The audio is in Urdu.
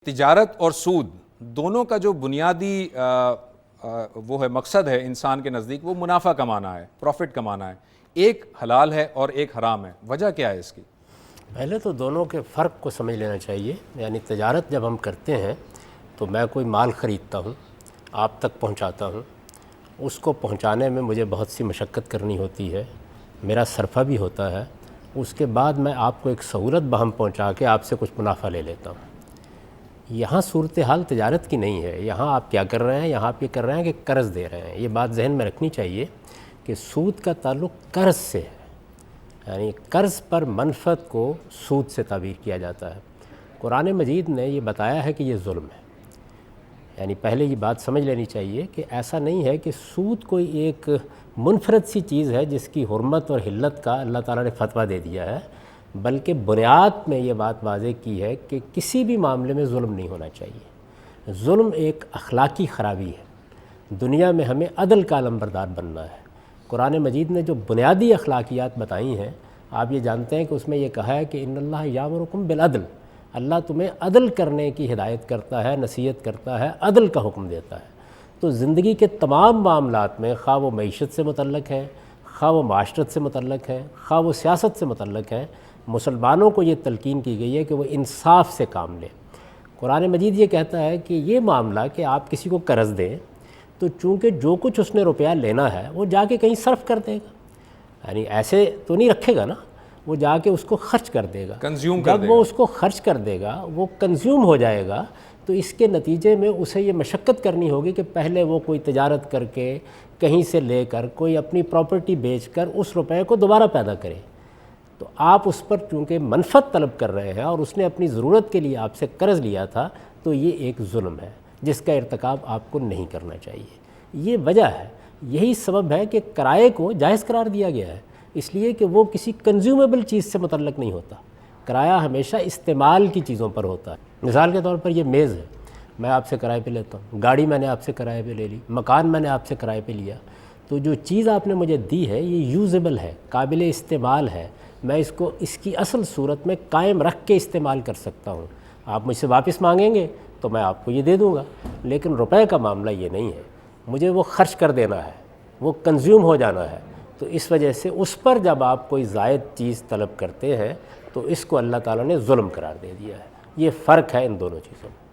تجارت اور سود دونوں کا جو بنیادی وہ ہے مقصد ہے انسان کے نزدیک، وہ منافع کمانا ہے، پروفٹ کمانا ہے۔ ایک حلال ہے اور ایک حرام ہے، وجہ کیا ہے اس کی؟ پہلے تو دونوں کے فرق کو سمجھ لینا چاہیے۔ یعنی تجارت جب ہم کرتے ہیں تو میں کوئی مال خریدتا ہوں، آپ تک پہنچاتا ہوں، اس کو پہنچانے میں مجھے بہت سی مشقت کرنی ہوتی ہے، میرا صرفہ بھی ہوتا ہے، اس کے بعد میں آپ کو ایک سہولت بہم پہنچا کے آپ سے کچھ منافع لے لیتا ہوں۔ یہاں صورتحال تجارت کی نہیں ہے۔ یہاں آپ کیا کر رہے ہیں؟ یہاں آپ یہ کر رہے ہیں کہ قرض دے رہے ہیں۔ یہ بات ذہن میں رکھنی چاہیے کہ سود کا تعلق قرض سے ہے، یعنی قرض پر منفعت کو سود سے تعبیر کیا جاتا ہے۔ قرآن مجید نے یہ بتایا ہے کہ یہ ظلم ہے۔ یعنی پہلے یہ بات سمجھ لینی چاہیے کہ ایسا نہیں ہے کہ سود کوئی ایک منفرد سی چیز ہے جس کی حرمت اور حلت کا اللہ تعالیٰ نے فتویٰ دے دیا ہے، بلکہ بنیاد میں یہ بات واضح کی ہے کہ کسی بھی معاملے میں ظلم نہیں ہونا چاہیے۔ ظلم ایک اخلاقی خرابی ہے۔ دنیا میں ہمیں عدل کا علمبردار بننا ہے۔ قرآن مجید نے جو بنیادی اخلاقیات بتائی ہیں، آپ یہ جانتے ہیں کہ اس میں یہ کہا ہے کہ ان اللہ یامرکم بالعدل، اللہ تمہیں عدل کرنے کی ہدایت کرتا ہے، نصیحت کرتا ہے، عدل کا حکم دیتا ہے۔ تو زندگی کے تمام معاملات میں، خواہ وہ معیشت سے متعلق ہیں، خواہ وہ معاشرت سے متعلق ہیں، خواہ وہ سیاست سے متعلق ہیں، مسلمانوں کو یہ تلقین کی گئی ہے کہ وہ انصاف سے کام لیں۔ قرآن مجید یہ کہتا ہے کہ یہ معاملہ کہ آپ کسی کو قرض دیں تو چونکہ جو کچھ اس نے روپیہ لینا ہے وہ جا کے کہیں صرف کر دے گا، یعنی ایسے تو نہیں رکھے گا نا، وہ جا کے اس کو خرچ کر دے گا۔ کنزیوم کر دے جب وہ اس کو خرچ کر دے گا، وہ کنزیوم ہو جائے گا، تو اس کے نتیجے میں اسے یہ مشقت کرنی ہوگی کہ پہلے وہ کوئی تجارت کر کے کہیں سے لے کر کوئی اپنی پراپرٹی بیچ کر اس روپے کو دوبارہ پیدا کرے۔ تو آپ اس پر چونکہ منفعت طلب کر رہے ہیں اور اس نے اپنی ضرورت کے لیے آپ سے قرض لیا تھا، تو یہ ایک ظلم ہے جس کا ارتکاب آپ کو نہیں کرنا چاہیے۔ یہ وجہ ہے، یہی سبب ہے کہ کرائے کو جائز قرار دیا گیا ہے، اس لیے کہ وہ کسی کنزیومیبل چیز سے متعلق نہیں ہوتا۔ کرایہ ہمیشہ استعمال کی چیزوں پر ہوتا ہے۔ مثال کے طور پر یہ میز ہے، میں آپ سے کرائے پہ لیتا ہوں، گاڑی میں نے آپ سے کرائے پہ لے لی، مکان میں نے آپ سے کرائے پہ لیا، تو جو چیز آپ نے مجھے دی ہے یہ یوزیبل ہے، قابل استعمال ہے، میں اس کو اس کی اصل صورت میں قائم رکھ کے استعمال کر سکتا ہوں۔ آپ مجھ سے واپس مانگیں گے تو میں آپ کو یہ دے دوں گا، لیکن روپے کا معاملہ یہ نہیں ہے، مجھے وہ خرچ کر دینا ہے، وہ کنزیوم ہو جانا ہے۔ تو اس وجہ سے اس پر جب آپ کوئی زائد چیز طلب کرتے ہیں تو اس کو اللہ تعالیٰ نے ظلم قرار دے دیا ہے۔ یہ فرق ہے ان دونوں چیزوں میں۔